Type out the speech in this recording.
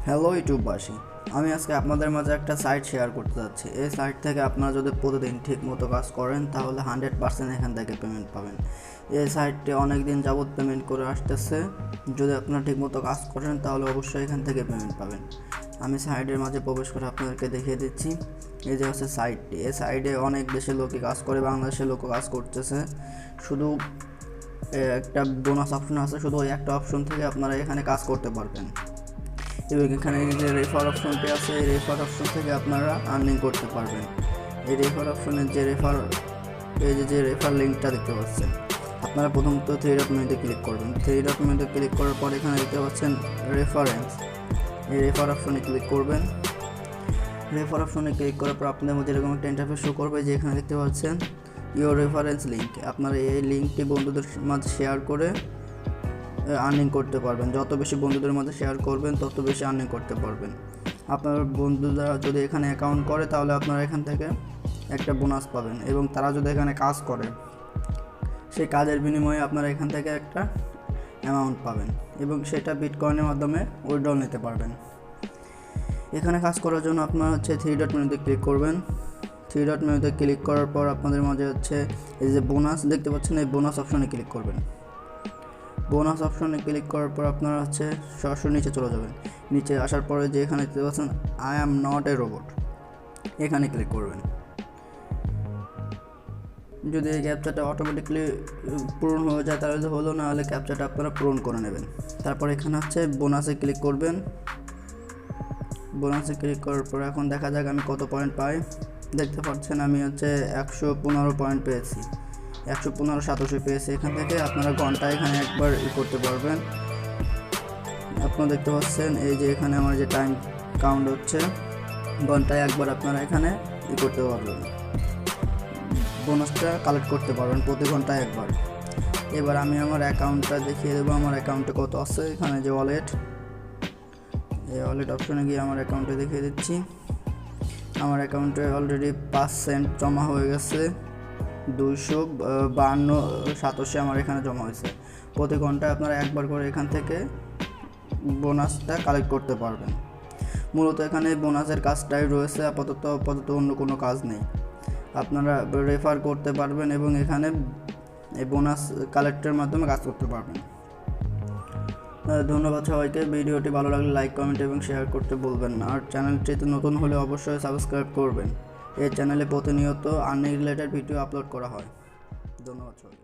Hello ইউটিউববাসী, আমি আজকে আপনাদের মাঝে একটা সাইট শেয়ার করতে যাচ্ছি। এই সাইট থেকে আপনারা যদি প্রতিদিন ঠিক মতো কাজ করেন তাহলে 100% এখান থেকে পেমেন্ট পাবেন। এই সাইটটি অনেক দিন যাবত পেমেন্ট করে আসতেছে। যদি আপনারা ঠিক মতো কাজ করেন তাহলে অবশ্যই এখান থেকে পেমেন্ট পাবেন। আমি সাইটের মাঝে প্রবেশ করে আপনাদেরকে দেখিয়ে দিচ্ছি। এই যে হচ্ছে সাইটটি, এই সাইটে অনেক দেশের লোকই কাজ করে, বাংলাদেশের লোকও কাজ করতেছে। শুধু একটা বোনাস অপশন আছে, শুধু ওই একটা অপশন থেকে আপনারা এখানে কাজ করতে পারবেন। এবং এখানে যে রেফার অপশনটি আছে, এই রেফার অপশন থেকে আপনারা আর্নিং করতে পারবেন। এই রেফার অপশনের যে রেফার লিঙ্কটা দেখতে পাচ্ছেন, আপনারা প্রথমত থ্রি ডট মেনুতে ক্লিক করবেন। থ্রি ডট মেনুতে ক্লিক করার পর এখানে দেখতে পাচ্ছেন রেফারেন্স, এই রেফার অপশনে ক্লিক করবেন। রেফার অপশনে ক্লিক করার পর আপনাদের মধ্যে এরকম একটা ইন্টারফেস শো করবে, যে এখানে দেখতে পাচ্ছেন ইওর রেফারেন্স লিঙ্ক। আপনারা এই লিঙ্কটি বন্ধুদের মাঝে শেয়ার করে আর্নিং করতে পারবেন। যত বেশি বন্ধুদের মধ্যে শেয়ার করবেন তত বেশি আর্নিং করতে পারবেন। আপনার বন্ধুরা যদি এখানে অ্যাকাউন্ট করে তাহলে আপনারা এখান থেকে একটা বোনাস পাবেন, এবং তারা যদি এখানে কাজ করে সেই কাজের বিনিময়ে আপনারা এখান থেকে একটা অ্যামাউন্ট পাবেন, এবং সেটা বিটকয়েনের মাধ্যমে উইথড্র নিতে পারবেন। এখানে কাজ করার জন্য আপনারা থ্রি ডট মেনুতে ক্লিক করবেন। থ্রি ডট মেনুতে ক্লিক করার পর আপনাদের মাঝে এই যে বোনাস দেখতে পাচ্ছেন, এই বোনাস অপশনে ক্লিক করবেন। বোনাস অপশনে ক্লিক করার পর আপনারা সরাসরি নিচে চলে যাবেন। নিচে আসার পরে যে এখানে দেখতে পাচ্ছেন I am not a robot, এখানে ক্লিক করবেন। যদি এই ক্যাপচাটা অটোমেটিকলি পূরণ হয়ে যায় তাহলে হলো, না হলে ক্যাপচাটা আপনারা পূরণ করে নেবেন। তারপর এখানে বোনাসে ক্লিক করবেন। বোনাসে ক্লিক করার পর এখন দেখা যাক আমি কত পয়েন্ট পাই। দেখতে পাচ্ছেন আমি 115 পয়েন্ট পেয়েছি, 115 পেয়েছি। এখান থেকে আপনারা ঘন্টায় এখানে একবার করতে পারবেন। আপনারা দেখতে পাচ্ছেন এই যে এখানে আমার যে টাইম কাউন্ট হচ্ছে, ঘন্টায় একবার আপনারা এখানে করতে পারবেন, বোনাসটা কালেক্ট করতে পারবেন প্রতি ঘন্টায় একবার। এবার আমি আমার অ্যাকাউন্টটা দেখিয়ে দেবো, আমার অ্যাকাউন্টে কত আছে। এখানে যে ওয়ালেট, এই ওয়ালেট অপশনে গিয়ে আমার অ্যাকাউন্টে দেখিয়ে দিচ্ছি। আমার অ্যাকাউন্টে অলরেডি 5 সেন্ট জমা হয়ে গেছে, 252.87 আমার এখানে জমা হয়েছে। প্রতি ঘন্টায় আপনারা একবার করে এখান থেকে বোনাসটা কালেক্ট করতে পারবেন। মূলত এখানে বোনাসের কাজটাই রয়েছে, আপাতত অন্য কোনো কাজ নেই। আপনারা রেফার করতে পারবেন এবং এখানে এই বোনাস কালেক্টের মাধ্যমে কাজ করতে পারবেন। ধন্যবাদ সবাইকে। ভিডিওটি ভালো লাগলে লাইক, কমেন্ট এবং শেয়ার করতে ভুলবেন না। আর চ্যানেলটিতে নতুন হলে অবশ্যই সাবস্ক্রাইব করবেন। এই চ্যানেলে প্রতিনিয়ত আর্নিং রিলেটেড ভিডিও আপলোড করা হয়। ধন্যবাদ সবাইকে।